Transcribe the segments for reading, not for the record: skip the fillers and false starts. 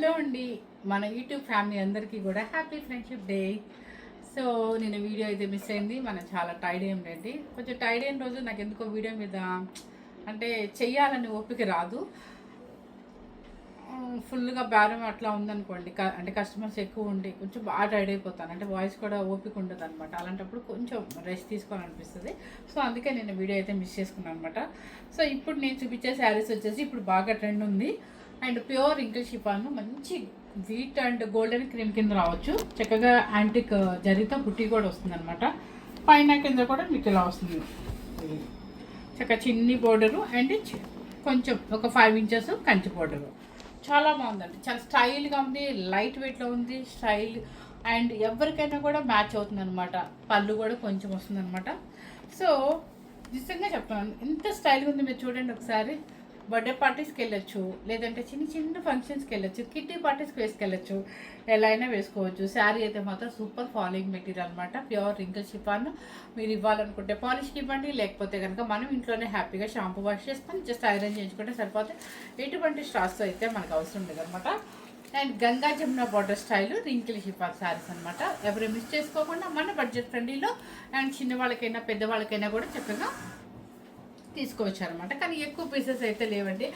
Hello అండి, మన YouTube family అందరికీ కూడా హ్యాపీ ఫ్రెండ్షిప్ డే. సో నేను వీడియో అయితే మిస్ అయింది. మనం చాలా టైర్డ్ అయ్యండి. కొంచెం టైర్డ్ అయిన రోజు నాకు ఎందుకో వీడియో మీద అంటే చెయ్యాలని ఓపిక రాదు. ఫుల్గా బేరం అట్లా ఉందనుకోండి, అంటే కస్టమర్స్ ఎక్కువ ఉండి కొంచెం బాగా టైర్డ్ అయిపోతాను. అంటే వాయిస్ కూడా ఓపిక ఉండదు అనమాట. అలాంటప్పుడు కొంచెం రెస్ట్ తీసుకోవాలనిపిస్తుంది. సో అందుకే నేను వీడియో అయితే మిస్ చేసుకున్నాను అనమాట. సో ఇప్పుడు నేను చూపించే శారీస్ వచ్చేసి ఇప్పుడు బాగా ట్రెండ్ ఉంది. అండ్ ప్యూర్ ఇంగ్లీష్ షిఫాన్, మంచి వీట్ అండ్ గోల్డెన్ క్రీమ్ కింద రావచ్చు. చక్కగా యాంటిక్ జరితో బుట్టి కూడా వస్తుంది అనమాట. పైన కింద కూడా మీకు ఇలా వస్తుంది. చక్కగా చిన్ని బోర్డరు అండ్ కొంచెం ఒక 5 ఇంచెస్ కంచి బోర్డరు. చాలా బాగుందండి. చాలా స్టైల్గా ఉంది, లైట్ వెయిట్లో ఉంది, స్టైల్ అండ్ ఎవరికైనా కూడా మ్యాచ్ అవుతుంది అనమాట. పళ్ళు కూడా కొంచెం వస్తుంది అనమాట. సో నిజంగా చెప్తాను, ఎంత స్టైల్గా ఉంది మీరు చూడండి ఒకసారి. బర్త్డే పార్టీస్కి వెళ్ళొచ్చు, లేదంటే చిన్న చిన్న ఫంక్షన్స్కి వెళ్ళొచ్చు, కిట్టి పార్టీస్కి వేసుకెళ్ళచ్చు, ఎలా అయినా వేసుకోవచ్చు. శారీ అయితే మాత్రం సూపర్ ఫాలింగ్ మెటీరియల్ అనమాట. Pure wrinkle chiffon. మీరు ఇవ్వాలనుకుంటే పాలిష్కి ఇవ్వండి, లేకపోతే కనుక మనం ఇంట్లోనే హ్యాపీగా షాంపూ వాష్ చేసుకొని జస్ట్ ఐరన్ చేయించుకుంటే సరిపోతే. ఎటువంటి స్ట్రాస్ అయితే మనకు అవసరం లేదు అనమాట. And Ganga Jamuna border style wrinkle chiffon saris అనమాట. ఎవరు మిస్ చేసుకోకుండా మన బడ్జెట్ ఫ్రెండ్లీలో అండ్ చిన్న వాళ్ళకైనా పెద్దవాళ్ళకైనా కూడా చక్కగా తీసుకొచ్చారనమాట. కానీ ఎక్కువ పీసెస్ అయితే లేవండి,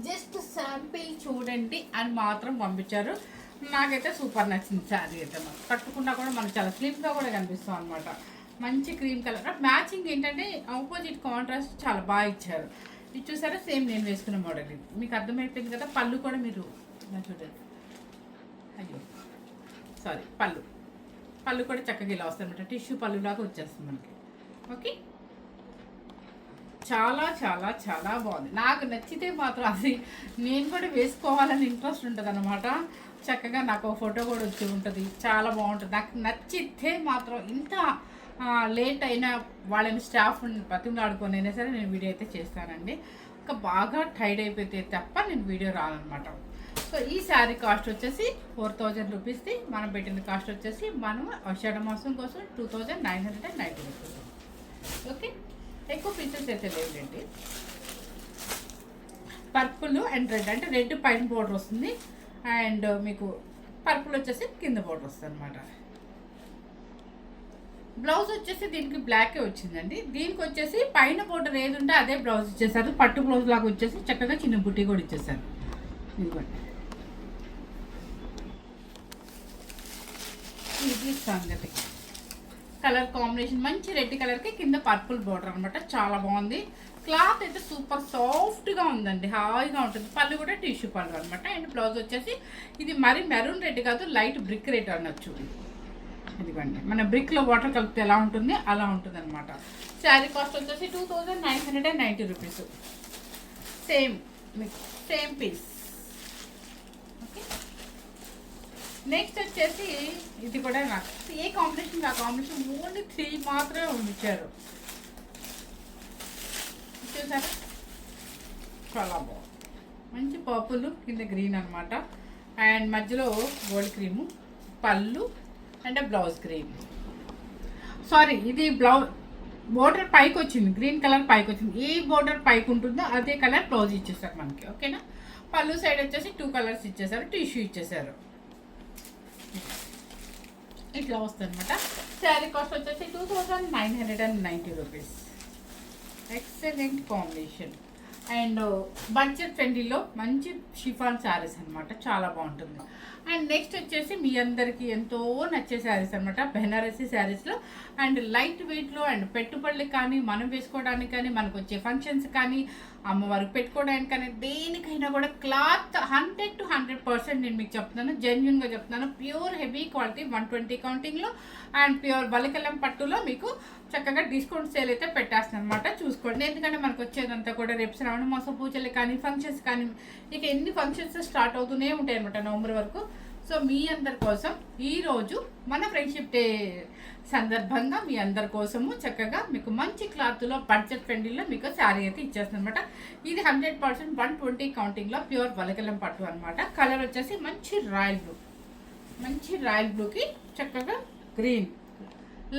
జస్ట్ శాంపిల్ చూడండి అని మాత్రం పంపించారు. నాకైతే సూపర్ నచ్చింది శారీ అయితే. మనం కట్టుకున్నా కూడా మనకు చాలా స్లిమ్గా కూడా కనిపిస్తాం అనమాట. మంచి క్రీమ్ కలర్ మ్యాచింగ్ ఏంటంటే ఆపోజిట్ కాంట్రాస్ట్ చాలా బాగా ఇచ్చారు. ఇది చూసారా, సేమ్ నేను వేసుకున్న మోడల్. ఇది మీకు అర్థమైపోయింది కదా. పళ్ళు కూడా మీరు చూడండి, అయ్యో సారీ, పళ్ళు కూడా చక్కగా ఇలా వస్తాయి అనమాట. టిష్యూ పళ్ళులాగా వచ్చేస్తుంది మనకి. ఓకే, చాలా చాలా చాలా బాగుంది. నాకు నచ్చితే మాత్రం అది నేను కూడా వేసుకోవాలని ఇంట్రెస్ట్ ఉంటుంది అనమాట. చక్కగా నాకు ఒక ఫోటో కూడా వచ్చి ఉంటుంది, చాలా బాగుంటుంది. నాకు నచ్చితే మాత్రం ఇంత లేట్ అయినా వాళ్ళని స్టాఫ్ని బతిమలాడుకొని అయినా సరే నేను వీడియో అయితే చేస్తానండి. ఇంకా బాగా టైర్డ్ అయిపోతే తప్ప నేను వీడియో రానమాట. సో ఈ శారీ కాస్ట్ వచ్చేసి 4000 రూపీస్ది. మనం పెట్టిన కాస్ట్ వచ్చేసి మనం ఆషాఢ మాసం కోసం 2990 రూపీస్. ఓకే, ఎక్కువ పీసెస్ అయితే లేవులేండి. పర్పుల్ అండ్ రెడ్, అంటే రెడ్ పైన బోర్డర్ వస్తుంది అండ్ మీకు పర్పుల్ వచ్చేసి కింద బోర్డర్ వస్తుంది అనమాట. బ్లౌజ్ వచ్చేసి దీనికి బ్లాకే వచ్చిందండి. దీనికి వచ్చేసి పైన బోర్డర్ ఏది ఉంటే అదే బ్లౌజ్ ఇచ్చేసారు. పట్టు బ్లౌజ్ లాగా వచ్చేసి చక్కగా చిన్న బుట్టి కూడా ఇచ్చేసారు. ఇదిగోండి, ఇది సంగతి. కలర్ కాంబినేషన్ మంచి రెడ్ కలర్కి కింద పర్పుల్ బోర్డర్ అనమాట. చాలా బాగుంది. క్లాత్ అయితే సూపర్ సాఫ్ట్గా ఉందండి, హాయిగా ఉంటుంది. పళ్ళు కూడా టిష్యూ పళ్ళు అనమాట. అండ్ బ్లౌజ్ వచ్చేసి ఇది మరి మెరూన్ రెడ్ కాదు, లైట్ బ్రిక్ రెడ్ అనొచ్చు. ఇదిగోండి, మన బ్రిక్లో వాటర్ కలిపితే ఎలా ఉంటుంది అలా ఉంటుంది అనమాట. శారీ కాస్ట్ వచ్చేసి 2990 rupees. Same piece. Okay, next వచ్చేసి ఇది కూడా నాకు ఏ కాంబినేషన్ ఆ కాంబినేషన్ ఓన్లీ 3 మాత్రమే ఉంచారు. చూసారా, చాలా బాగుంది. మంచి పర్పుల్ కింద గ్రీన్ అనమాట. అండ్ మధ్యలో గోల్డ్ క్రీము, పళ్ళు అండ్ బ్లౌజ్ గ్రీన్. సారీ, ఇది బోర్డర్ పైకి వచ్చింది, గ్రీన్ కలర్ పైకి వచ్చింది. ఏ బోర్డర్ పైకి ఉంటుందో అదే కలర్ బ్లౌజ్ ఇచ్చేసారు మనకి. ఓకేనా, పళ్ళు సైడ్ వచ్చేసి 2 కలర్స్ ఇచ్చేసారు, టిష్యూ ఇచ్చేసారు. ఇట్లా వస్తుంది అనమాట. శారీ కాస్ట్ వచ్చేసి 2990 rupees. Excellent combination and budget ఫ్రెండ్లీలో మంచి షిఫాన్ శారీస్ అనమాట. చాలా బాగుంటుంది. అండ్ నెక్స్ట్ వచ్చేసి మీ అందరికీ ఎంతో నచ్చే శారీస్ అనమాట. బెనారసీ శారీస్లో అండ్ లైట్ వెయిట్లో అండ్ పెట్టుబడులకు కానీ మనం వేసుకోవడానికి కానీ మనకు వచ్చే ఫంక్షన్స్ కానీ అమ్మవారికి పెట్టుకోవడానికి కానీ దేనికైనా కూడా క్లాత్ 100 to 100% నేను మీకు చెప్తున్నాను, జెన్యున్గా చెప్తున్నాను. ప్యూర్ హెవీ క్వాలిటీ 120 కౌంటింగ్లో అండ్ ప్యూర్ బలికలం పట్టులో మీకు చక్కగా డిస్కౌంట్ సేల్ అయితే పెట్టేస్తాను అనమాట. చూసుకోండి, ఎందుకంటే మనకు వచ్చేదంతా కూడా రేపు శ్రావణ మాసం పూజలు కానీ ఫంక్షన్స్ కానీ ఇక ఎన్ని ఫంక్షన్స్ స్టార్ట్ అవుతూనే ఉంటాయి అనమాట నవంబర్ వరకు. సో మీ అందరి కోసం ఈరోజు మన ఫ్రెండ్షిప్ డే సందర్భంగా మీ అందరి కోసము చక్కగా మీకు మంచి క్లాత్లో బడ్జెట్ ఫ్రెండ్లీలో మీకు శారీ అయితే ఇచ్చేస్తుంది అనమాట. ఇది 100% 120 కౌంటింగ్లో ప్యూర్ బలకలం పట్టు అనమాట. కలర్ వచ్చేసి మంచి రాయల్ బ్లూకి చక్కగా గ్రీన్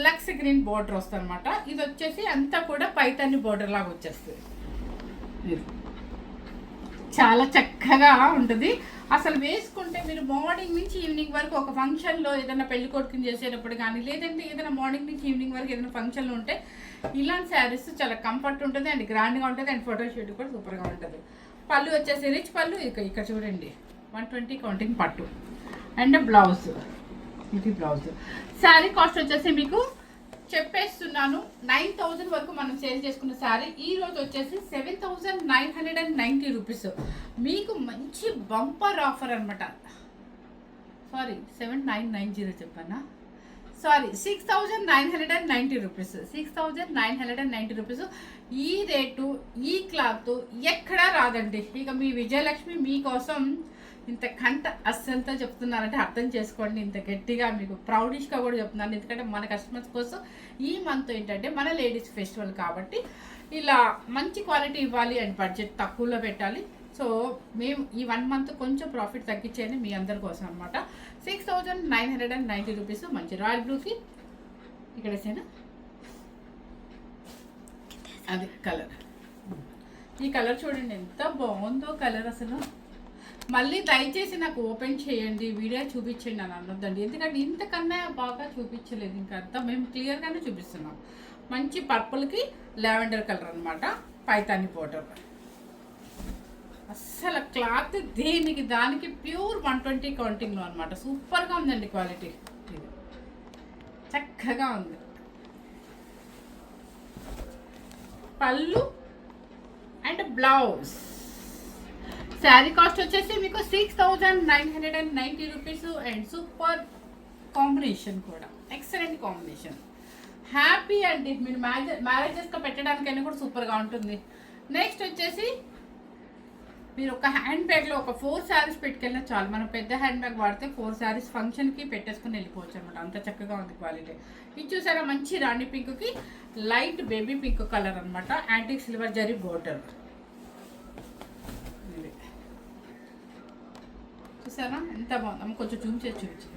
లక్స్ గ్రీన్ బోర్డర్ వస్తుంది అనమాట. ఇది వచ్చేసి అంతా కూడా పైతాని బోర్డర్ లాగా వచ్చేస్తుంది. చాలా చక్కగా ఉంటుంది. అసలు వేసుకుంటే మీరు మార్నింగ్ నుంచి ఈవినింగ్ వరకు ఒక ఫంక్షన్లో ఏదైనా పెళ్లి కొడుకుని చేసేటప్పుడు కానీ, లేదంటే ఏదైనా మార్నింగ్ నుంచి ఈవినింగ్ వరకు ఏదైనా ఫంక్షన్లో ఉంటే ఇలాంటి శారీస్ చాలా కంఫర్ట్ ఉంటుంది అండ్ గ్రాండ్గా ఉంటుంది అండ్ ఫోటోషూట్ కూడా సూపర్గా ఉంటుంది. పళ్ళు వచ్చేసి రిచ్ పళ్ళు. ఇక్కడ చూడండి 120 కౌంటింగ్ పట్టు అండ్ బ్లౌజ్. ఇది బ్లౌజ్. శారీ కాస్ట్ వచ్చేసి మీకు చెప్పేస్తున్నాను 9,000 వరకు మనం సేల్ చేసుకున్న శారీ ఈ రోజు వచ్చేసి 7,990 రూపీస్. మీకు మంచి బంపర్ ఆఫర్ అనమాట. సారీ 7,990 చెప్పానా, సారీ 6,990 రూపీస్. 6,990 రూపీస్. ఈ రేటు ఈ క్లాత్ ఎక్కడా రాదండి. ఇక మీ విజయలక్ష్మి మీకోసం ఇంత కంట అస్సంతా చెప్తున్నారంటే అర్థం చేసుకోండి. ఇంత గట్టిగా మీకు ప్రౌడిష్గా కూడా చెప్తున్నాను. ఎందుకంటే మన కస్టమర్స్ కోసం ఈ మంత్ ఏంటంటే మన లేడీస్ ఫెస్టివల్ కాబట్టి ఇలా మంచి క్వాలిటీ ఇవ్వాలి అండ్ బడ్జెట్ తక్కువలో పెట్టాలి. సో మేము ఈ 1 మంత్ కొంచెం ప్రాఫిట్ తగ్గించేది మీ అందరి కోసం అనమాట. 6,990 రూపీస్. మంచి రాయల్ బ్లూకి ఇక్కడ వేసేనా అది కలర్. ఈ కలర్ చూడండి ఎంత బాగుందో కలర్. అసలు మళ్ళీ దయచేసి నాకు ఓపెన్ చేయండి, వీడియో చూపించండి అని అనొద్దండి. ఎందుకంటే ఇంతకన్నా బాగా చూపించలేదు. ఇంకా అంతా మేము క్లియర్గానే చూపిస్తున్నాం. మంచి పర్పుల్కి లావెండర్ కలర్ అనమాట. పైతాని బోర్డర్. అస్సలు క్లాత్ దేనికి దానికి ప్యూర్ 120 కౌంటింగ్లో అనమాట. సూపర్గా ఉందండి క్వాలిటీ. చక్కగా ఉంది. పళ్ళు అండ్ బ్లౌజ్. శారీ కాస్ట్ వచ్చేసి మీకు 6,990 రూపీస్ అండ్ సూపర్ కాంబినేషన్ కూడా. Excellent combination. హ్యాపీ అండి. మీరు మ్యారేజెస్గా పెట్టడానికైనా కూడా సూపర్గా ఉంటుంది. నెక్స్ట్ వచ్చేసి మీరు ఒక హ్యాండ్ బ్యాగ్లో ఒక 4 శారీస్ పెట్టుకెళ్ళినా చాలు. మనం పెద్ద హ్యాండ్ బ్యాగ్ వాడితే 4 శారీస్ ఫంక్షన్కి పెట్టేసుకుని వెళ్ళిపోవచ్చు అనమాట. అంత చక్కగా ఉంది క్వాలిటీ. ఇది చూసారా మంచి రాణి పింక్కి లైట్ బేబీ పింక్ కలర్ అనమాట. Antique silver zari border. చూసారా ఎంత బాగుంది. కొంచెం చూపించు.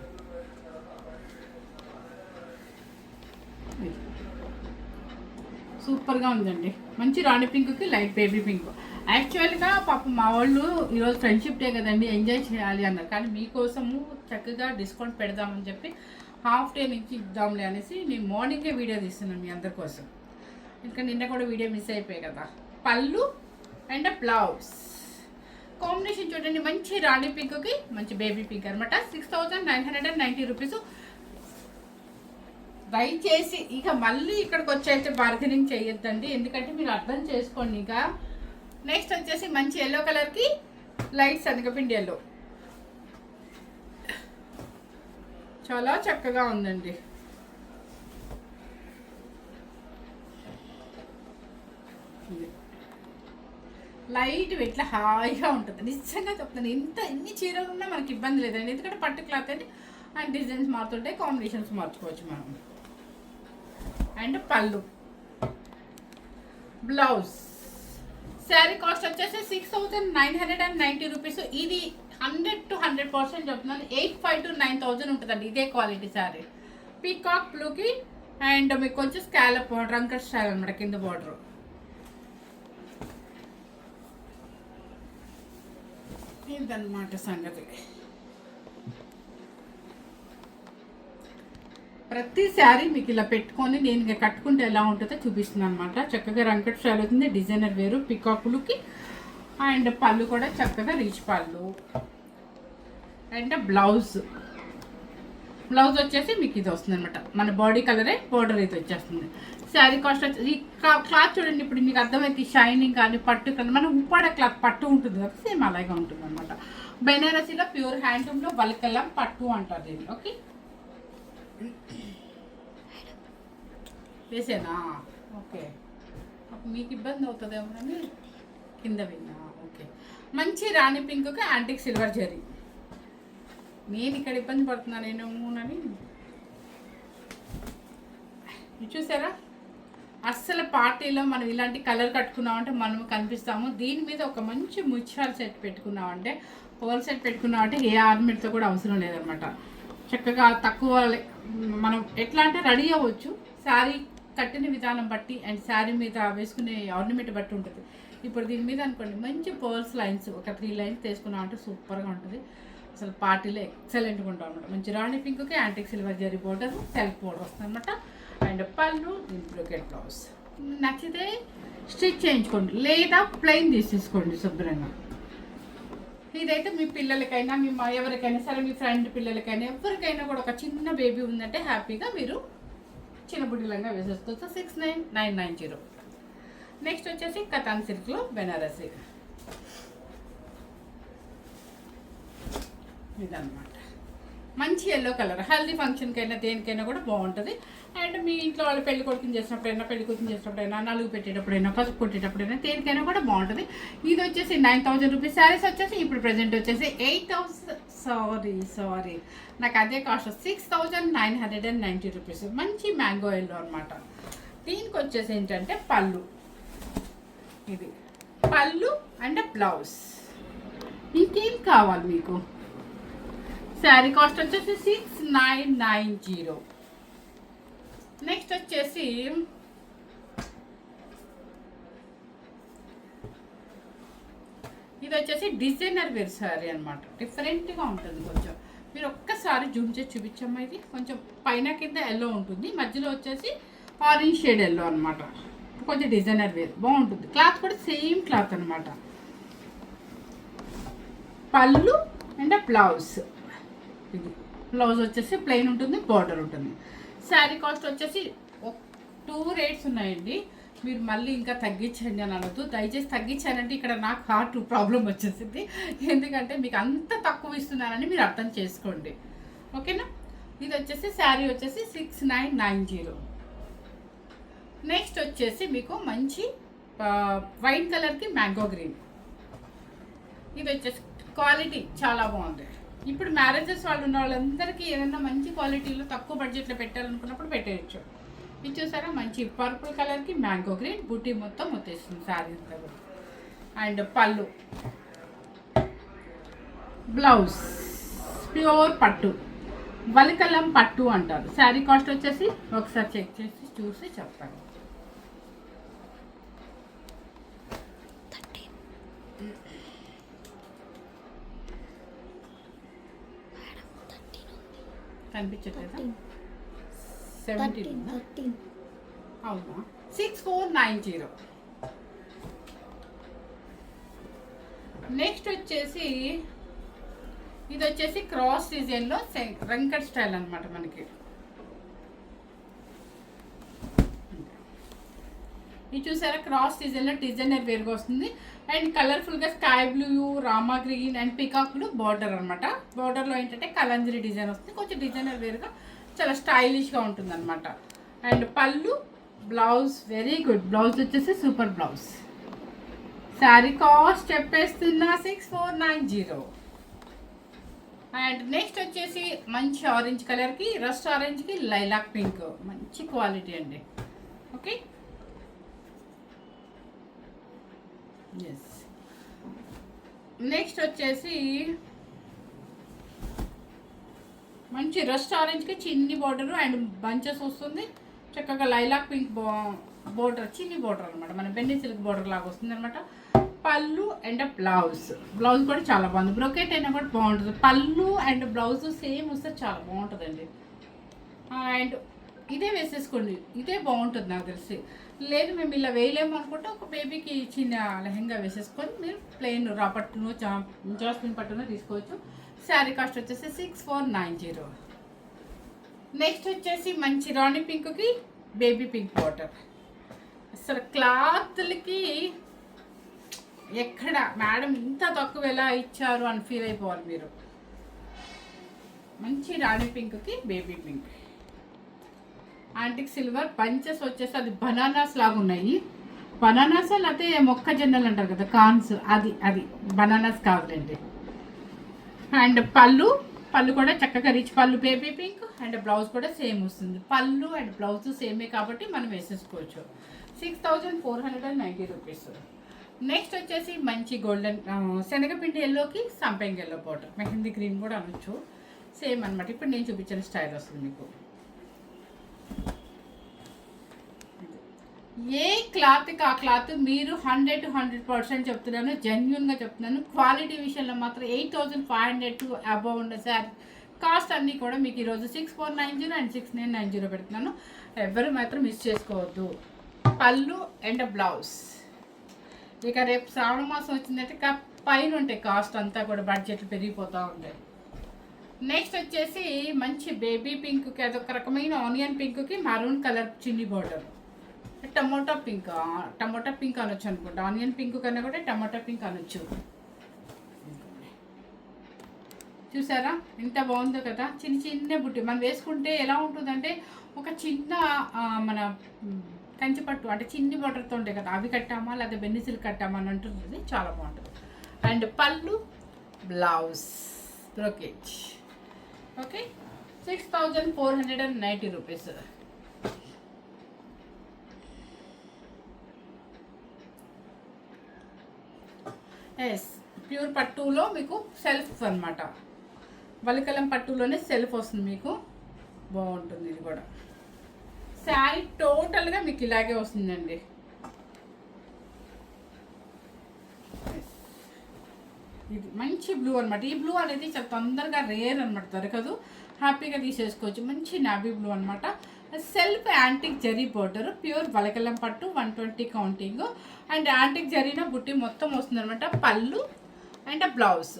సూపర్గా ఉందండి. మంచి రాణి పింక్కి లైట్ బేబీ పింక్. యాక్చువల్గా పాపం మా వాళ్ళు ఈరోజు ఫ్రెండ్షిప్ డే కదండి, ఎంజాయ్ చేయాలి అన్నారు. కానీ మీకోసము చక్కగా డిస్కౌంట్ పెడదామని చెప్పి హాఫ్ డే నుంచి ఇద్దాంలే అనేసి నేను మార్నింగే వీడియో తీస్తున్నాను మీ అందరి కోసం. ఇంకా నిన్న కూడా వీడియో మిస్ అయిపోయాయి కదా. పళ్ళు అండ్ బ్లౌజ్ కాంబినేషన్ చూడండి. మంచి రాణి పింక్కి మంచి బేబీ పింక్ అనమాట. 6,990 రూపీస్. దయచేసి ఇక మళ్ళీ ఇక్కడికి వచ్చి బార్గెనింగ్ చేయొద్దండి. ఎందుకంటే మీరు అర్థం చేసుకోండి. ఇక నెక్స్ట్ వచ్చేసి మంచి ఎల్లో కలర్కి లైట్ శనగపిండి ఎల్లో. చాలా చక్కగా ఉందండి. లైట్ వెయిట్లో హాయిగా ఉంటుంది. నిజంగా చెప్తాను. ఎన్ని చీరలు ఉన్నా మనకి ఇబ్బంది లేదండి. ఎందుకంటే పట్టు క్లాత్ అని అండ్ డిజైన్స్ మారుతుంటాయి, కాంబినేషన్స్ మార్చుకోవచ్చు మనం. అండ్ పళ్ళు బ్లౌజ్. శారీ కాస్ట్ వచ్చేసి 6,990 రూపీస్. ఇది 100 to 100% చెప్తున్నాను. 8,500 to 9,000 ఉంటుందండి ఇదే క్వాలిటీ శారీ. పీకాక్ బ్లూకి అండ్ మీకు కొంచెం స్కాలప్ రంకర్ స్టైల్ అనమాట కింద బార్డర్. ఇదన్నమాట సంగతి. ప్రతి శారీ మీకు ఇలా పెట్టుకొని నేను ఇంకా కట్టుకుంటే ఎలా ఉంటుందో చూపిస్తున్నాను అనమాట. చక్కగా రంకట్ స్టైల్ అవుతుంది. డిజైనర్ వేరు పికాకులకి అండ్ పళ్ళు కూడా చక్కగా రిచ్ పళ్ళు అండ్ బ్లౌజ్ వచ్చేసి మీకు ఇది వస్తుంది అనమాట. మన బాడీ కలరే బోర్డర్ అయితే వచ్చేస్తుంది. శారీ కాస్ట్ వచ్చేసి ఈ క్లాత్ చూడండి. ఇప్పుడు మీకు అర్థమైతే షైనింగ్ కానీ పట్టు కానీ మనం ఉప్పాడ క్లాత్ పట్టు ఉంటుంది కదా, సేమ్ అలాగే ఉంటుంది అనమాట. బెనారసీలో ప్యూర్ హ్యాండ్లూమ్లో వల్కలం పట్టు అంటారు దీన్ని. ఓకే వేసేనా? ఓకే మీకు ఇబ్బంది అవుతుందేమో అని కింద విన్నా. ఓకే మంచి రాణి పింక్కి యాంటిక్ సిల్వర్ జరీ. నేను ఇక్కడ ఇబ్బంది పడుతున్నానేమోనని చూసారా. అస్సలు పార్టీలో మనం ఇలాంటి కలర్ కట్టుకున్నామంటే మనం కనిపిస్తాము. దీని మీద ఒక మంచి ముత్యాల సెట్ పెట్టుకున్నామంటే, హోల్ సెట్ పెట్టుకున్నామంటే ఏ ఆర్నమెంట్తో కూడా అవసరం లేదనమాట. చక్కగా తక్కువ మనం ఎట్లా అంటే రెడీ అవ్వచ్చు. శారీ కట్టిన విధానం బట్టి అండ్ శారీ మీద వేసుకునే ఆర్నమెంట్ బట్టి ఉంటుంది. ఇప్పుడు దీని మీద అనుకోండి మంచి పర్ల్స్ లైన్స్ ఒక 3 లైన్స్ తీసుకున్నాం అంటే సూపర్గా ఉంటుంది. అసలు పార్టీలో ఎక్సలెంట్గా ఉంటాం అనమాట. మంచి రాణి పింక్కి antique silver zari border self border వస్తుంది అనమాట. అండ్ పళ్ళు దీని బ్రోకెట్ బ్లౌజ్. నచ్చితే స్టిచ్ చేయించుకోండి లేదా ప్లెయిన్ తీసేసుకోండి శుభ్రంగా. ఇదైతే మీ పిల్లలకైనా మీ ఎవరికైనా సరే, మీ ఫ్రెండ్ పిల్లలకైనా ఎవరికైనా కూడా ఒక చిన్న బేబీ ఉందంటే హ్యాపీగా మీరు చిన్న బుడ్డిలంగా వేసేసుకోవచ్చు. 69990. నెక్స్ట్ వచ్చేసి కథాన్ సిల్క్లో బెనారసి. ఇదన్నమాట మంచి ఎల్లో కలర్. హల్దీ ఫంక్షన్కైనా దేనికైనా కూడా బాగుంటుంది. అండ్ మీ ఇంట్లో వాళ్ళు పెళ్లి కొడుకుని చేసినప్పుడైనా, పెళ్లి కూతురు చేసినప్పుడైనా, నలుగు పెట్టేటప్పుడైనా, పసుపు కొట్టేటప్పుడైనా, దేనికైనా కూడా బాగుంటుంది. ఇది వచ్చేసి 9000 రూపీస్. శారీస్ వచ్చేసి ఇప్పుడు ప్రెజెంట్ వచ్చేసి 8000 సారీ నాకు అదే కాస్ట్ 6990 రూపీస్. మంచి మ్యాంగో ఎల్లో అనమాట. దీనికి వచ్చేసి ఏంటంటే పళ్ళు, ఇది పళ్ళు అండ్ బ్లౌజ్. ఇంకేం కావాలి మీకు? శారీ కాస్ట్ వచ్చేసి 6990. నెక్స్ట్ వచ్చేసి ఇది వచ్చేసి డిజైనర్ వేర్ శారీ అనమాట. డిఫరెంట్గా ఉంటుంది కొంచెం. మీరు ఒక్కసారి జూమ్ చేసి చూపించమ్మా. ఇది కొంచెం పైన కింద ఎల్లో ఉంటుంది, మధ్యలో వచ్చేసి ఆరెంజ్ షేడ్ ఎల్లో అనమాట. కొంచెం డిజైనర్ వేర్ బాగుంటుంది. క్లాత్ కూడా సేమ్ క్లాత్ అనమాట. పళ్ళు అండ్ బ్లౌజ్. ఇది బ్లౌజ్ వచ్చేసి ప్లెయిన్ ఉంటుంది, బార్డర్ ఉంటుంది. శారీ కాస్ట్ వచ్చేసి 2 రేట్స్ ఉన్నాయండి. మీరు మళ్ళీ ఇంకా తగ్గించండి అని అనొద్దు. దయచేసి తగ్గించానంటే ఇక్కడ నాకు హార్ట్ ప్రాబ్లం వచ్చేసింది. ఎందుకంటే మీకు అంత తక్కువ ఇస్తున్నానని మీరు అర్థం చేసుకోండి, ఓకేనా. ఇది వచ్చేసి శారీ వచ్చేసి 6990. నెక్స్ట్ వచ్చేసి మీకు మంచి వైట్ కలర్కి మ్యాంగో గ్రీన్. ఇది వచ్చేసి క్వాలిటీ చాలా బాగుంది. ఇప్పుడు మ్యారేజెస్ వాళ్ళు ఉన్న వాళ్ళందరికీ ఏదైనా మంచి క్వాలిటీలో తక్కువ బడ్జెట్లో పెట్టాలనుకున్నప్పుడు పెట్టేయచ్చు. ఇది చూసారా మంచి పర్పుల్ కలర్కి మ్యాంగో గ్రీన్ బూటీ మొత్తం వచ్చేస్తుంది శారీ అంతా కూడా. అండ్ పళ్ళు, బ్లౌజ్ ప్యూర్ పట్టు, వలికలం పట్టు అంటారు. శారీ కాస్ట్ వచ్చేసి ఒకసారి చెక్ చేసి చూసి చెప్తాను. కనిపించట్లేదా? 17 అవునా? 6490. నెక్స్ట్ వచ్చేసి ఇది వచ్చేసి క్రాస్ డిజైన్లో వెంకట్ స్టైల్ అనమాట. మనకి ఇది చూసారా క్రాస్ డిజైన్లో డిజైనర్ వేరుగా వస్తుంది. అండ్ కలర్ఫుల్గా sky blue, Rama green and peacock blue border అనమాట. బార్డర్లో ఏంటంటే కలంజరీ డిజైన్ వస్తుంది. కొంచెం డిజైనర్ వేరుగా చాలా స్టైలిష్గా ఉంటుంది అనమాట. అండ్ పళ్ళు, బ్లౌజ్ వెరీ గుడ్. బ్లౌజ్ వచ్చేసి సూపర్ బ్లౌజ్. శారీ కాస్ట్ చెప్పేస్తున్నా 6490. అండ్ నెక్స్ట్ వచ్చేసి మంచి ఆరెంజ్ కలర్కి రస్ట్ ఆరెంజ్కి లైలాక్ పింక్. మంచి క్వాలిటీ అండి, ఓకే. ఎస్. నెక్స్ట్ వచ్చేసి మంచి రస్ట్ ఆరెంజ్కి చిన్ని బార్డర్ అండ్ బంచెస్ వస్తుంది. చక్కగా లైలాక్ పింక్ బోర్డర్, చిన్ని బోర్డర్ అనమాట. మన బెన్నీ సిల్క్ బోర్డర్ లాగా వస్తుంది అనమాట. పళ్ళు అండ్ బ్లౌజ్. బ్లౌజ్ కూడా చాలా బాగుంది. బ్రోకెట్ అయినా కూడా బాగుంటుంది. పళ్ళు అండ్ బ్లౌజ్ సేమ్ వస్తే చాలా బాగుంటుందండి. అండ్ ఇదే వేసేసుకోండి, ఇదే బాగుంటుంది నాకు తెలిసి. లేదు మేము ఇలా వేయలేము అనుకుంటే ఒక బేబీకి చిన్న లెహంగా వేసేసుకొని మీరు ప్లెయిన్ రా పట్టును జాస్మిన్ పట్టును తీసుకోవచ్చు. శారీ కాస్ట్ వచ్చేసి 6490. నెక్స్ట్ వచ్చేసి మంచి రాణి పింక్కి బేబీ పింక్ బార్డర్. అసలు క్లాత్లకి ఎక్కడ మేడం ఇంత తక్కువ ఎలా ఇచ్చారు అని ఫీల్ అయిపోవాలి మీరు. మంచి రాణి పింక్కి baby pink. Antique silver bunches వచ్చేసి అది బనానాస్ లాగా ఉన్నాయి. బనానాస్ లేకపోతే మొక్కజొన్నలు అంటారు కదా, కార్న్స్, అది బనానాస్ కాదులేండి. అండ్ పళ్ళు కూడా చక్కగా రిచ్ పళ్ళు బేబీ పింక్. అండ్ బ్లౌజ్ కూడా సేమ్ వస్తుంది. పళ్ళు అండ్ బ్లౌజ్ సేమే కాబట్టి మనం వేసేసుకోవచ్చు. 6490 రూపీస్. నెక్స్ట్ వచ్చేసి మంచి గోల్డెన్ శనగపిండి ఎల్లోకి సంపెంగ్ ఎల్లో బార్డర్, మెహందీ గ్రీన్ కూడా అనొచ్చు. సేమ్ అనమాట. ఇప్పుడు నేను చూపించిన స్టైల్ వస్తుంది మీకు. ఏ క్లాత్కి ఆ క్లాత్ మీరు 100 to 100% చెప్తున్నాను, జెన్యున్గా చెప్తున్నాను. క్వాలిటీ విషయంలో మాత్రం 8500 టు అబవ్ ఉన్న శారీ కాస్ట్ అన్నీ కూడా మీకు ఈరోజు 6490 అండ్ 6990 పెడుతున్నాను. ఎవరు మాత్రం మిస్ చేసుకోవద్దు. పళ్ళు అండ్ బ్లౌజ్. ఇక రేపు శ్రావణ మాసం వచ్చిందంటే పైన ఉంటాయి కాస్ట్ అంతా కూడా, బడ్జెట్లు పెరిగిపోతూ ఉంటాయి. నెక్స్ట్ వచ్చేసి మంచి బేబీ పింక్కి అదొక రకమైన ఆనియన్ పింక్కి మరూన్ కలర్ చిన్ని బార్డర్. టమోటా పింక్ అనొచ్చు అనుకుంటా. ఆనియన్ పింక్ కన్నా కూడా టమోటా పింక్ అనొచ్చు. చూసారా ఎంత బాగుందో కదా. చిన్న చిన్న బుట్టి మనం వేసుకుంటే ఎలా ఉంటుందంటే ఒక చిన్న మన కంచిపట్టు అంటే చిన్ని బొట్టర్తో ఉంటాయి కదా, అవి కట్టామా లేదా బెన్నిసిల్ కట్టామా అని అంటుంది. చాలా బాగుంటుంది. అండ్ పళ్ళు blouse brocade. Okay, 6490 rupees. Yes, pure పట్టులో మీకు సెల్ఫ్ అనమాట. వలికలం పట్టులోనే సెల్ఫ్ వస్తుంది మీకు. బాగుంటుంది ఇది కూడా. శారీ టోటల్గా మీకు ఇలాగే వస్తుందండి. ఇది మంచి బ్లూ అనమాట. ఈ బ్లూ అనేది చాలా తొందరగా రేర్ అనమాట, దొరకదు. హ్యాపీగా తీసేసుకోవచ్చు. మంచి నావీ బ్లూ అనమాట. Self antique zari border, pure వలకలం పట్టు, 120 కౌంటింగ్. అండ్ యాంటిక్ జరీన బుట్టి మొత్తం వస్తుంది అనమాట. పళ్ళు అండ్ బ్లౌజ్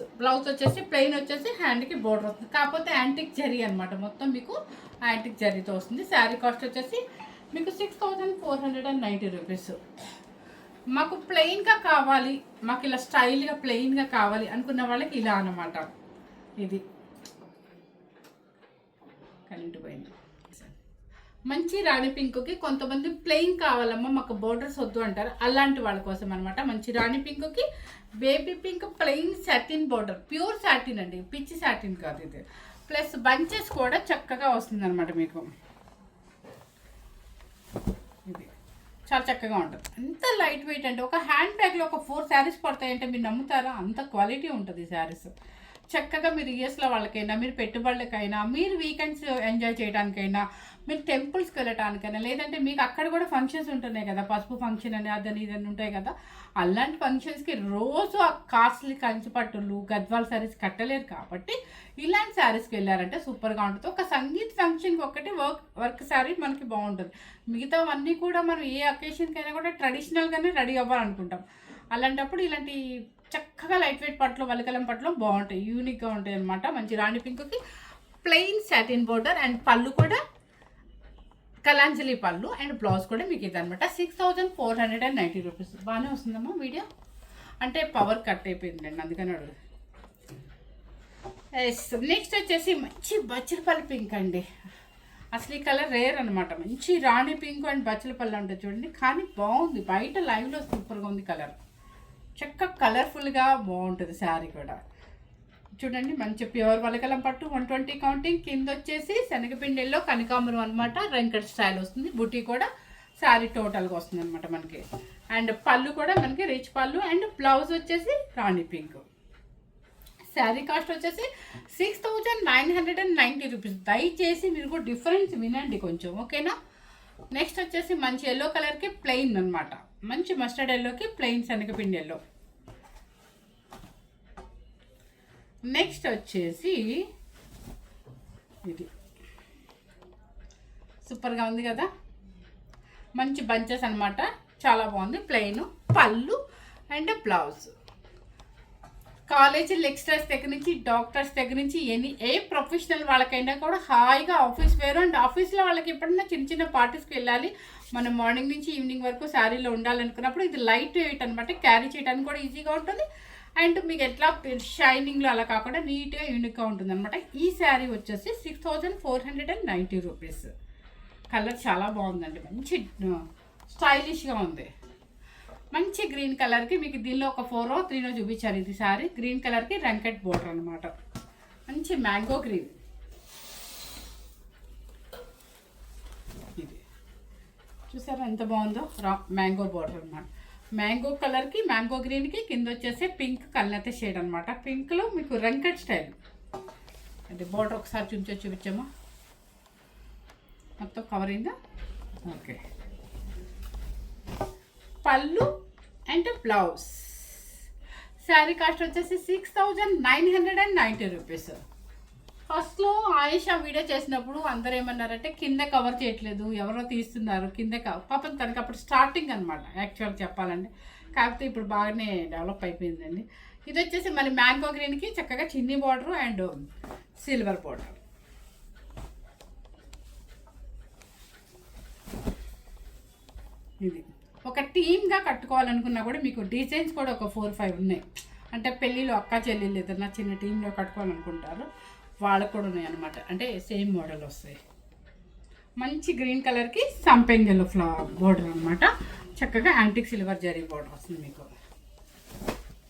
వచ్చేసి ప్లెయిన్ వచ్చేసి హ్యాండ్కి బోర్డర్ వస్తుంది. కాకపోతే యాంటిక్ జరీ అనమాట, మొత్తం మీకు యాంటిక్ జరీతో వస్తుంది. శారీ కాస్ట్ వచ్చేసి మీకు 6490 రూపీస్. మాకు ప్లెయిన్గా కావాలి, మాకు ఇలా స్టైల్గా ప్లెయిన్గా కావాలి అనుకున్న వాళ్ళకి ఇలా అనమాట. ఇది కరెంటు పోయింది. మంచి రాణి పింక్కి కొంతమంది ప్లెయిన్ కావాలమ్మా, మాకు బోర్డర్స్ వద్దు అంటారు. అలాంటి వాళ్ళ కోసం అనమాట. మంచి రాణి పింక్కి baby pink plain satin border, pure satin అండి, పిచ్చి సాటిన్ కాదు ఇది. ప్లస్ బంచెస్ కూడా చక్కగా వస్తుంది అనమాట మీకు. ఇది చాలా చక్కగా ఉంటుంది. అంత లైట్ వెయిట్ అంటే ఒక హ్యాండ్ బ్యాగ్లో ఒక 4 శారీస్ పడతాయంటే మీరు నమ్ముతారా? అంత క్వాలిటీ ఉంటుంది ఈ శారీస్. చక్కగా మీరు ఇయర్స్లో వాళ్ళకైనా, మీరు పెట్టుబడులకైనా, మీరు వీకెండ్స్ ఎంజాయ్ చేయడానికైనా, మీరు టెంపుల్స్కి వెళ్ళటానికైనా, లేదంటే మీకు అక్కడ కూడా ఫంక్షన్స్ ఉంటున్నాయి కదా, పసుపు ఫంక్షన్ అని అదని ఇదని ఉంటాయి కదా, అలాంటి ఫంక్షన్స్కి రోజు ఆ కాస్ట్లీ కంచిపట్టులు గద్వాల్ శారీస్ కట్టలేరు. కాబట్టి ఇలాంటి శారీస్కి వెళ్ళారంటే సూపర్గా ఉంటుంది. ఒక సంగీత్ ఫంక్షన్కి ఒకటి వర్క్ శారీ మనకి బాగుంటుంది. మిగతావన్నీ కూడా మనం ఏ అకేషన్కైనా కూడా ట్రెడిషనల్గానే రెడీ అవ్వాలనుకుంటాం. అలాంటప్పుడు ఇలాంటి చక్కగా లైట్ వెయిట్ పట్టులో, వలికలం పట్టులో బాగుంటాయి, యూనిక్గా ఉంటాయి అనమాట. మంచి రాణి పింక్కి ప్లెయిన్ సాటిన్ బోర్డర్ అండ్ పళ్ళు కూడా కలాంజలి పళ్ళు అండ్ బ్లౌజ్ కూడా మీకు ఇది అనమాట. 6490 రూపీస్. బాగానే వస్తుందమ్మా వీడియో. అంటే పవర్ కట్ అయిపోయిందండి, అందుకని అడుగు. నెక్స్ట్ వచ్చేసి మంచి బచ్చలపల్లి పింక్ అండి. అసలు ఈ కలర్ రేర్ అనమాట. మంచి రాణి పింక్ అండ్ బచ్చలపల్లి ఉంటుంది చూడండి, కానీ బాగుంది. బయట లైవ్లో సూపర్గా ఉంది కలర్. చక్కగా కలర్ఫుల్గా బాగుంటుంది శారీ కూడా. చూడండి, మంచి ప్యూర్ వలకలం పట్టు, 120 కౌంటింగ్. కింద వచ్చేసి శనగపిండిల్లో కనకాంబరం అనమాట, వెంకట్ స్టైల్ వస్తుంది. బుటీ కూడా శారీ టోటల్గా వస్తుంది అనమాట మనకి. అండ్ పళ్ళు కూడా మనకి రిచ్ పళ్ళు అండ్ బ్లౌజ్ వచ్చేసి రాణి పింక్. శారీ కాస్ట్ వచ్చేసి 6990 రూపీస్. దయచేసి మీరు కూడా డిఫరెన్స్ వినండి కొంచెం, ఓకేనా. నెక్స్ట్ వచ్చేసి మంచి ఎల్లో కలర్కి ప్లెయిన్ అనమాట. మంచి మస్టర్డ్ ఎల్లోకి ప్లెయిన్ శనగపిండి ఎల్లో. నెక్స్ట్ వచ్చేసి ఇది సూపర్గా ఉంది కదా, మంచి బంచెస్ అనమాట, చాలా బాగుంది. ప్లెయిన్ పళ్ళు అండ్ బ్లౌజ్. కాలేజీ లెక్చరర్స్ దగ్గర నుంచి, డాక్టర్స్ దగ్గర నుంచి, ఏ ప్రొఫెషనల్ వాళ్ళకైనా కూడా హాయిగా ఆఫీస్ వేరు. అండ్ ఆఫీస్లో వాళ్ళకి ఎప్పుడైనా చిన్న చిన్న పార్టీస్కి వెళ్ళాలి, మనం మార్నింగ్ నుంచి ఈవినింగ్ వరకు శారీలో ఉండాలనుకున్నప్పుడు ఇది లైట్ వెయిట్ అనమాట, క్యారీ చేయడానికి కూడా ఈజీగా ఉంటుంది. అండ్ మీకు ఎట్లా షైనింగ్లో అలా కాకుండా నీట్గా యూనిక్గా ఉంటుంది అనమాట. ఈ శారీ వచ్చేసి 6490 రూపీస్. కలర్ చాలా బాగుందండి, మంచి స్టైలిష్గా ఉంది. మంచి గ్రీన్ కలర్కి మీకు దీనిలో ఒక 4 or 3 చూపించారు. ఇది శారీ గ్రీన్ కలర్కి వెంకట్ బోర్డర్ అనమాట. మంచి మ్యాంగో గ్రీన్. ఇది చూసారా ఎంత బాగుందో, మ్యాంగో బోర్డర్ అనమాట. మ్యాంగో కలర్కి మ్యాంగో గ్రీన్కి కింద వచ్చేసి పింక్ కల్నెత్త షేడ్ అనమాట. పింక్లో మీకు వెంకట్ స్టైల్. అది బోర్డర్ ఒకసారి చూపించామా, మొత్తం కవర్ అయిందా? ఓకే. పళ్ళు అండ్ బ్లౌజ్. శారీ కాస్ట్ వచ్చేసి 6990 రూపీస్. ఫస్ట్లో ఆయేషా వీడియో చేసినప్పుడు అందరూ ఏమన్నారంటే కింద కవర్ చేయట్లేదు, ఎవరో తీస్తున్నారు కింద పాపం తనకి అప్పుడు స్టార్టింగ్ అనమాట యాక్చువల్గా చెప్పాలంటే. కాకపోతే ఇప్పుడు బాగానే డెవలప్ అయిపోయిందండి. ఇది వచ్చేసి మరి మ్యాంగో గ్రీన్కి చక్కగా చిన్ని బార్డర్ అండ్ సిల్వర్ బార్డర్. ఇది ఒక టీమ్గా కట్టుకోవాలనుకున్నా కూడా మీకు డిజైన్స్ కూడా ఒక 4-5 ఉన్నాయి. అంటే పెళ్ళిలో అక్క చెల్లెళ్ళు ఏదన్నా చిన్న టీంలో కట్టుకోవాలనుకుంటారు, వాళ్ళకు కూడా ఉన్నాయి అనమాట. అంటే సేమ్ మోడల్ వస్తాయి. మంచి గ్రీన్ కలర్కి సంపెంగెల్లో బోర్డర్ అనమాట. చక్కగా యాంటిక్ సిల్వర్ జరీ బోర్డర్ వస్తుంది మీకు.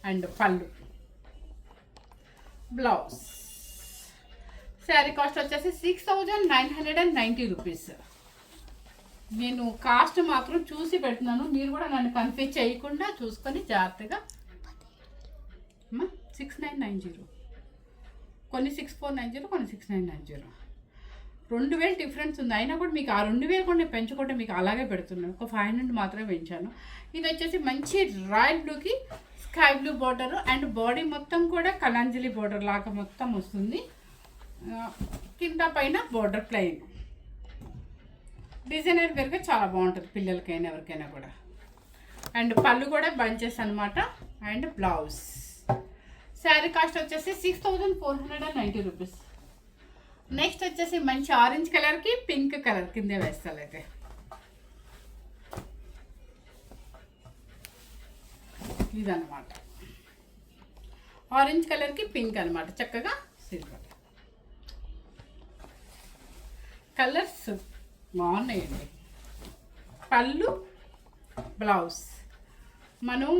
అండ్ పళ్ళు, బ్లౌజ్. శారీ కాస్ట్ వచ్చేసి 6990 రూపీస్. నేను కాస్ట్ మాత్రం చూసి పెడుతున్నాను, మీరు కూడా నన్ను కన్ఫ్యూజ్ చేయకుండా చూసుకొని జాగ్రత్తగా. 6990, కొన్ని 6490, కొన్ని 6990. 2000 డిఫరెన్స్ ఉంది. అయినా కూడా మీకు ఆ 2000 కూడా నేను పెంచకుండా మీకు అలాగే పెడుతున్నాను. ఒక 500 మాత్రమే పెంచాను. ఇది వచ్చేసి మంచి రాయల్ బ్లూకి sky blue border and body మొత్తం కూడా కలాంజలి బార్డర్ లాగా మొత్తం వస్తుంది. కింద పైన బార్డర్ ప్లెయిన్. డిజైనర్ వేరుగా చాలా బాగుంటుంది పిల్లలకైనా ఎవరికైనా కూడా. అండ్ పళ్ళు కూడా బంచెస్ అనమాట. And blouse. శారీ కాస్ట్ వచ్చేసి 6490 రూపీస్. నెక్స్ట్ వచ్చేసి మంచి ఆరెంజ్ కలర్కి పింక్ కలర్ కిందే వేస్తారు. అయితే ఇదన్నమాట ఆరెంజ్ కలర్కి పింక్ అనమాట. చక్కగా సిల్వర్ కలర్స్ బాగున్నాయండి. పళ్ళు, బ్లౌజ్. మనం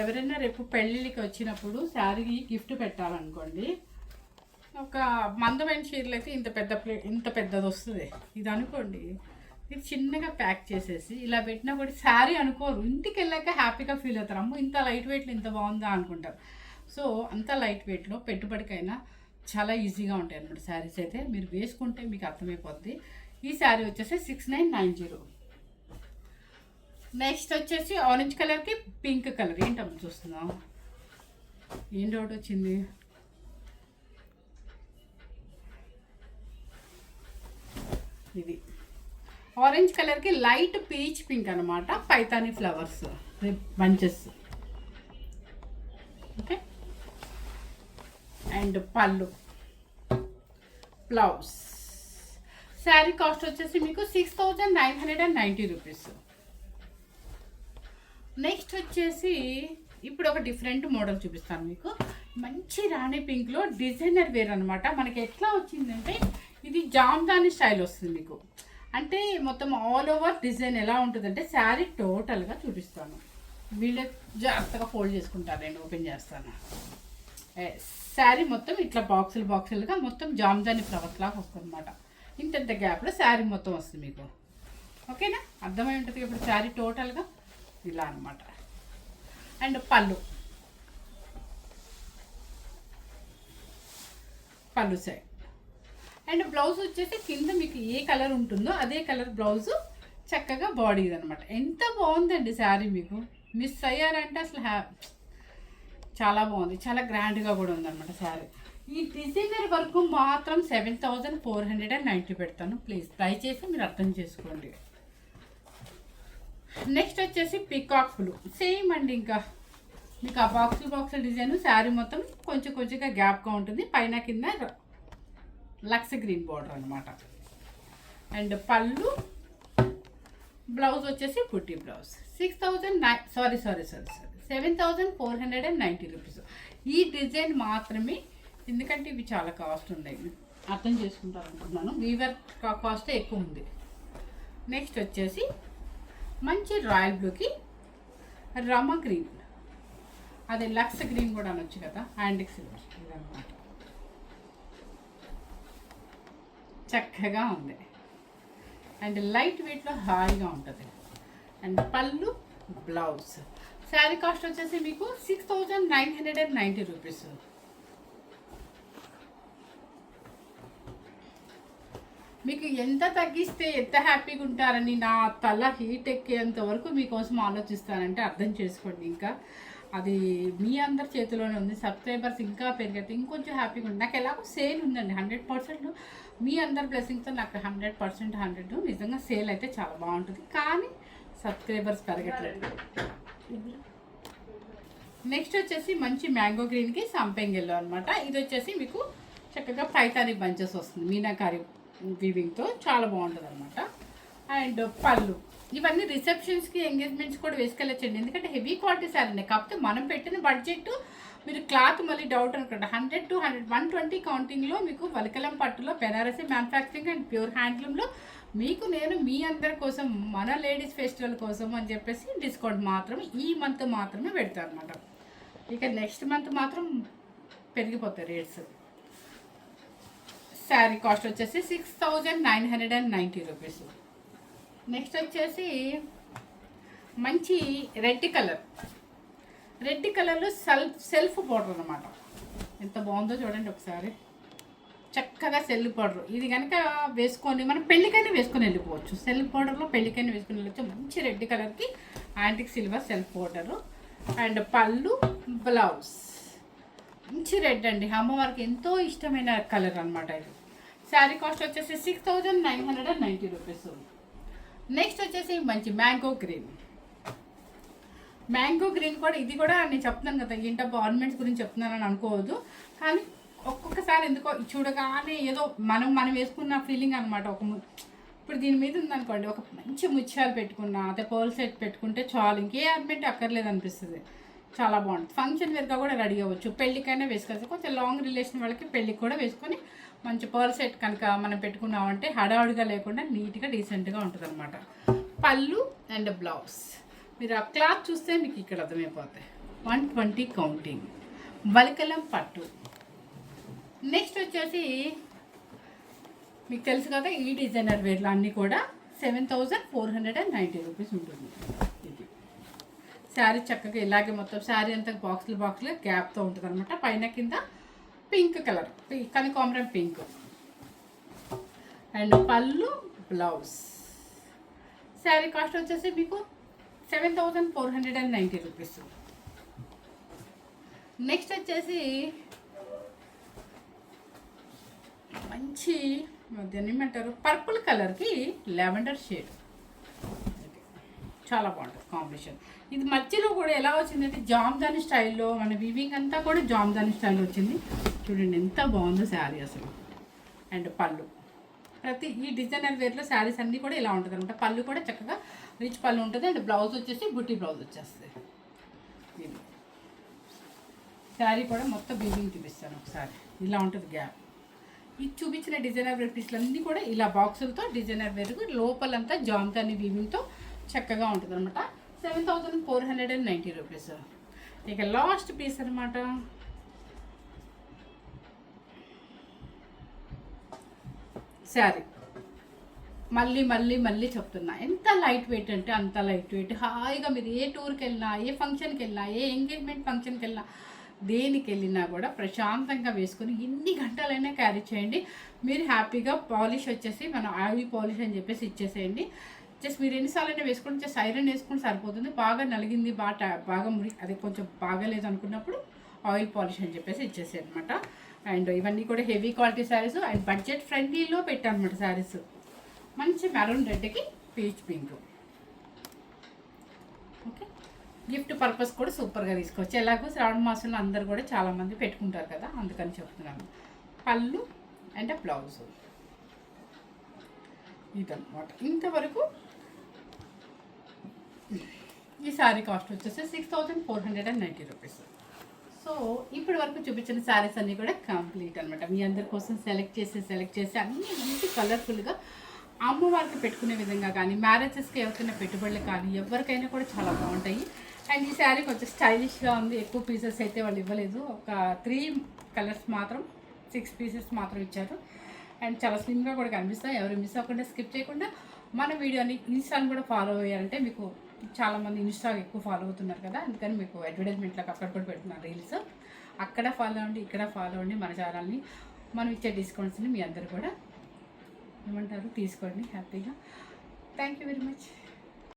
ఎవరైనా రేపు పెళ్ళిళ్ళకి వచ్చినప్పుడు శారీ గిఫ్ట్ పెట్టాలనుకోండి, ఒక మందమైన చీరలు అయితే ఇంత పెద్దది వస్తుంది. ఇది అనుకోండి, ఇది చిన్నగా ప్యాక్ చేసేసి ఇలా పెట్టినా కూడా శారీ అనుకోరు, ఇంటికి వెళ్ళాక హ్యాపీగా ఫీల్ అవుతారు. అమ్మో ఇంత లైట్ వెయిట్లో ఇంత బాగుందా అనుకుంటారు. సో అంత లైట్ వెయిట్లో పెట్టుబడికైనా చాలా ఈజీగా ఉంటాయి అన్నమాట శారీస్. అయితే మీరు వేసుకుంటే మీకు అర్థమైపోద్ది. ఈ శారీ వచ్చేసి 6990. నెక్స్ట్ వచ్చేసి ఆరెంజ్ కలర్కి పింక్ కలర్. ఏంటమ్మా చూస్తున్నాం, ఏం డౌట్ వచ్చింది? ఇది ఆరెంజ్ కలర్కి లైట్ పీచ్ పింక్ అనమాట. Paithani flowers bunches. Okay. And పళ్ళు, బ్లౌజ్. శారీ కాస్ట్ వచ్చేసి మీకు 6990 రూపీస్. నెక్స్ట్ వచ్చేసి ఇప్పుడు ఒక డిఫరెంట్ మోడల్ చూపిస్తాను మీకు. మంచి రాణి పింక్లో డిజైనర్ వేర్ అనమాట. మనకి ఎట్లా వచ్చిందంటే ఇది జామ్దాని స్టైల్ వస్తుంది మీకు. అంటే మొత్తం ఆల్ ఓవర్ డిజైన్ ఎలా ఉంటుందంటే శారీ టోటల్గా చూపిస్తాను. వీళ్ళే జాగ్రత్తగా ఫోల్డ్ చేసుకుంటారు. నేను ఓపెన్ చేస్తాను. శారీ మొత్తం ఇట్లా బాక్సులుగా మొత్తం జామ్దాని ఫ్లవర్స్ లాగా వస్తుంది అనమాట. ఇంత గ్యాప్లో శారీ మొత్తం వస్తుంది మీకు. ఓకేనా, అర్థమై ఉంటుంది. ఇప్పుడు శారీ టోటల్గా ఇలా అనమాట. అండ్ పళ్ళు సైడ్. అండ్ బ్లౌజ్ వచ్చేసి కింద మీకు ఏ కలర్ ఉంటుందో అదే కలర్ బ్లౌజ్. చక్కగా బాడీ అనమాట. ఎంత బాగుందండి శారీ. మీకు మిస్ అయ్యారంటే అసలు చాలా బాగుంది. చాలా గ్రాండ్గా కూడా ఉందన్నమాట శారీ. ఈ డిజైనర్ వరకు మాత్రం 7490 పెడతాను. ప్లీజ్ దయచేసి మీరు అర్థం చేసుకోండి. నెక్స్ట్ వచ్చేసి పికాక్ బ్లూ. సేమ్ అండి. ఇంకా మీకు ఆ బాక్సులు డిజైన్ శారీ మొత్తం కొంచెంగా గ్యాప్గా ఉంటుంది. పైన కింద లక్స్ గ్రీన్ బార్డర్ అనమాట. అండ్ పళ్ళు, బ్లౌజ్ వచ్చేసి పుట్టి బ్లౌజ్. 7490 రూపీస్. ఈ డిజైన్ మాత్రమే, ఎందుకంటే ఇవి చాలా కాస్ట్ ఉన్నాయి. అర్థం చేసుకుంటారు అనుకుంటున్నాను. వీవర్ కాస్ట్ ఎక్కువ ఉంది. నెక్స్ట్ వచ్చేసి మంచి రాయల్ బ్లూకి రమ గ్రీన్, అదే లక్స్ గ్రీన్ కూడా అనొచ్చు కదా, యాంటిక్ సిల్వర్. ఇదన్నమాట చక్కగా ఉంది. అండ్ లైట్ వెయిట్లో హాయిగా ఉంటుంది. అండ్ పళ్ళు, బ్లౌజ్. శారీ కాస్ట్ వచ్చేసి మీకు 6990 రూపీస్. మీకు ఎంత తగ్గిస్తే ఎంత హ్యాపీగా ఉంటారని నా తల హీట్ ఎక్కేంత వరకు మీకోసం ఆలోచిస్తానంటే అర్థం చేసుకోండి. ఇంకా అది మీ అందరి చేతిలోనే ఉంది. సబ్స్క్రైబర్స్ ఇంకా పెరిగితే ఇంకొంచెం హ్యాపీగా ఉంది. నాకు ఎలాగో సేల్ ఉందండి 100%. మీ అందరి బ్లెస్సింగ్తో నాకు 100% 100 నిజంగా సేల్ అయితే చాలా బాగుంటుంది. కానీ సబ్స్క్రైబర్స్ పెరగట్లేదు. నెక్స్ట్ వచ్చేసి మంచి మ్యాంగో గ్రీన్కి సంపెంగ్ ఎల్లో అనమాట. ఇది వచ్చేసి మీకు చక్కగా పైతాని బంచెస్ వస్తుంది మీనాకారి వీవింగ్తో, చాలా బాగుంటుంది అనమాట. అండ్ పళ్ళు ఇవన్నీ రిసెప్షన్స్కి ఎంగేజ్మెంట్స్ కూడా వేసుకెళ్ళచ్చండి. ఎందుకంటే హెవీ క్వాలిటీ శారీ. కాకపోతే మనం పెట్టిన బడ్జెట్ మీరు క్లాత్ మళ్ళీ డౌట్ అనుకుంటా 100 to 120 కౌంటింగ్లో మీకు వలకలం పట్టులో బెనారసీ మ్యానుఫ్యాక్చరింగ్ అండ్ ప్యూర్ హ్యాండ్లూమ్లో మీకు నేను మీ అందరి కోసం మన లేడీస్ ఫెస్టివల్ కోసం అని చెప్పేసి డిస్కౌంట్ మాత్రమే ఈ మంత్ మాత్రమే పెడతాను అనమాట. ఇక నెక్స్ట్ మంత్ మాత్రం పెరిగిపోతాయి రేట్స్. శారీ కాస్ట్ వచ్చేసి 6990 రూపీస్. నెక్స్ట్ వచ్చేసి మంచి రెడ్ కలర్లో సెల్ఫ్ పౌడర్ అనమాట. ఎంత బాగుందో చూడండి ఒకసారి. చక్కగా సెల్ఫ్ పౌడర్ ఇది కనుక వేసుకొని మనం పెళ్ళికైనా వేసుకొని వెళ్ళిపోవచ్చు. సెల్ఫ్ పౌడర్లో పెళ్ళికైనా వేసుకొని వెళ్ళొచ్చు. మంచి రెడ్ కలర్కి antique silver self powder. And పళ్ళు బ్లౌజ్ మంచి రెడ్ అండి, అమ్మవారికి ఎంతో ఇష్టమైన కలర్ అనమాట ఇది. శారీ కాస్ట్ వచ్చేసి 6990 రూపీస్. నెక్స్ట్ వచ్చేసి మంచి మ్యాంగో గ్రీన్ కూడా ఇది కూడా నేను చెప్తున్నాను కదా ఇంట ఆర్నమెంట్స్ గురించి చెప్తున్నానని అనుకోవద్దు. కానీ ఒక్కొక్కసారి ఎందుకో చూడగానే ఏదో మనం వేసుకున్న ఫీలింగ్ అనమాట. ఇప్పుడు దీని మీద ఉందనుకోండి, ఒక మంచి ముత్యాలు పెట్టుకున్నా అదే పర్ల్ సెట్ పెట్టుకుంటే చాలు, ఇంకే ఆర్నమెంట్ అక్కర్లేదు అనిపిస్తుంది. చాలా బాగుంటుంది. ఫంక్షన్ వేర్గా కూడా రెడీ అవ్వచ్చు, పెళ్ళికైనా వేసుకోవచ్చు. కొంచెం లాంగ్ రిలేషన్ వాళ్ళకి పెళ్ళికి కూడా వేసుకొని మంచి పర్ల్ సెట్ కనుక మనం పెట్టుకున్నామంటే హడావుడిగా లేకుండా నీట్గా డీసెంట్గా ఉంటుంది అనమాట. పళ్ళు అండ్ బ్లౌజ్ మీరు ఆ క్లాత్ చూస్తే మీకు ఇక్కడ అర్థమైపోతాయి. 120 కౌంటింగ్ వలికలం పట్టు. నెక్స్ట్ వచ్చేసి మీకు తెలుసు కదా ఈ డిజైనర్ వేర్లు అన్నీ కూడా 7490 రూపీస్ ఉంటుంది. ఇది శారీ చక్కగా ఇలాగే మొత్తం శారీ అంతా బాక్స్లు గ్యాప్తో ఉంటుంది అనమాట. పైన కింద పింక్ కలర్ కనకాంబరం పింక్. అండ్ పళ్ళు బ్లౌజ్. శారీ కాస్ట్ వచ్చేసి మీకు 7490 రూపీస్. నెక్స్ట్ వచ్చేసి మంచి మధ్యాహ్నం ఏమంటారు పర్పుల్ కలర్కి లెవెండర్ షేడ్, చాలా బాగుంటుంది కాంబినేషన్. ఇది మధ్యలో కూడా ఎలా వచ్చిందంటే జామ్దాని స్టైల్లో, మన వీవింగ్ అంతా కూడా జామ్దాని స్టైల్లో వచ్చింది. చూడండి ఎంత బాగుందో శారీ అసలు. అండ్ పళ్ళు ప్రతి ఈ డిజైనర్ వేర్లో శారీస్ అన్నీ కూడా ఇలా ఉంటుంది అనమాట. పళ్ళు కూడా చక్కగా రిచ్ పళ్ళు ఉంటుంది. అండ్ బ్లౌజ్ వచ్చేసి బుట్టి బ్లౌజ్ వచ్చేస్తుంది. ఇది శారీ కూడా మొత్తం వీవింగ్ చూపిస్తాను ఒకసారి. ఇలా ఉంటుంది గ్యాప్. ఇది చూపించిన డిజైనర్ వేర్ పీస్లు అన్నీ కూడా ఇలా బాక్సులతో డిజైనర్ వేర్ లోపలంతా జామ్దాని వీవింగ్తో చక్కగా ఉంటుంది అనమాట. 7490 రూపీస్. ఇక లాస్ట్ పీస్ అనమాట. శారీ మళ్ళీ చెప్తున్నా, ఎంత లైట్ వెయిట్ అంటే అంత లైట్ వెయిట్. హాయిగా మీరు ఏ టూర్కి వెళ్ళినా, ఏ ఫంక్షన్కి వెళ్ళినా, ఏ ఎంగేజ్మెంట్ ఫంక్షన్కి వెళ్ళినా, దేనికి వెళ్ళినా కూడా ప్రశాంతంగా వేసుకొని ఎన్ని గంటలైనా క్యారీ చేయండి. మీరు హ్యాపీగా పాలిష్ వచ్చేసి మనం ఆయిల్ పాలిష్ అని చెప్పేసి ఇచ్చేసేయండి. జస్ట్ మీరు ఎన్నిసార్లు అయినా వేసుకొని జస్ట్ ఐరన్ వేసుకుని సరిపోతుంది. బాగా నలిగింది, బాగా మురి అది కొంచెం బాగాలేదు అనుకున్నప్పుడు ఆయిల్ పాలిష్ అని చెప్పేసి ఇచ్చేసాయి అనమాట. అండ్ ఇవన్నీ కూడా heavy quality saris and budget ఫ్రెండ్లీలో పెట్టాను అనమాట శారీస్. మంచి మెరూన్ రెడ్కి peach pink. Okay, gift purpose కూడా సూపర్గా తీసుకోవచ్చు. ఎలాగో శ్రావణ మాసంలో అందరు కూడా చాలామంది పెట్టుకుంటారు కదా, అందుకని చెప్తున్నాను. పళ్ళు అండ్ బ్లౌజ్ ఇదన్నమాట. ఇంతవరకు ఈ శారీ కాస్ట్ వచ్చేసి 6490 రూపీస్. సో ఇప్పటి వరకు చూపించిన శారీస్ అన్నీ కూడా కంప్లీట్ అనమాట. మీ అందరి కోసం సెలెక్ట్ చేసి అన్నీ మంచి కలర్ఫుల్గా అమ్మవారికి పెట్టుకునే విధంగా కానీ, మ్యారేజెస్కి ఎవరికైనా పెట్టుబడులు కానీ ఎవరికైనా కూడా చాలా బాగుంటాయి. అండ్ ఈ శారీ కొంచెం స్టైలిష్గా ఉంది. ఎక్కువ పీసెస్ అయితే వాళ్ళు ఇవ్వలేదు. ఒక 3 కలర్స్ మాత్రం 6 పీసెస్ మాత్రం ఇచ్చారు. అండ్ చాలా స్లిమ్గా కూడా కనిపిస్తాయి. ఎవరు మిస్ అవ్వకుండా స్కిప్ చేయకుండా మన వీడియోని ఇన్స్టాని కూడా ఫాలో అయ్యారంటే మీకు చాలామంది ఇన్స్టాకి ఎక్కువ ఫాలో అవుతున్నారు కదా, అందుకని మీకు అడ్వర్టైజ్మెంట్లకు అక్కడ కూడా పెడుతున్నారు రీల్స్. అక్కడ ఫాలో అవ్వండి, ఇక్కడ ఫాలో అవ్వండి మన ఛానల్ని. మనం ఇచ్చే డిస్కౌంట్స్ని మీ అందరూ కూడా ఏమంటారు తీసుకోండి హ్యాపీగా. Thank you very much.